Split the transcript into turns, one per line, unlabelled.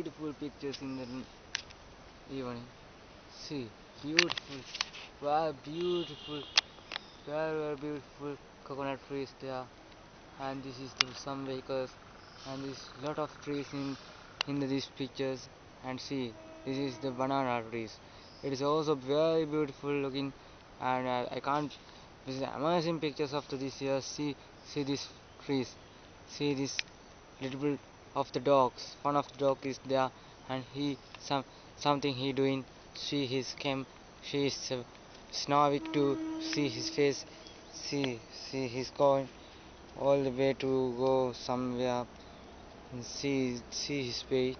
beautiful pictures in the evening. See, beautiful, wow, beautiful, very beautiful coconut trees there, and this is some vehicles, and this lot of trees in these pictures. And see, this is the banana trees. It is also very beautiful looking, and I can't. This is amazing pictures of this year. See these trees. See this little bit of the dogs. One of the dog is there, and something he doing. See his cam. She is snarling to see his face. See he's going all the way to go somewhere. And see his face.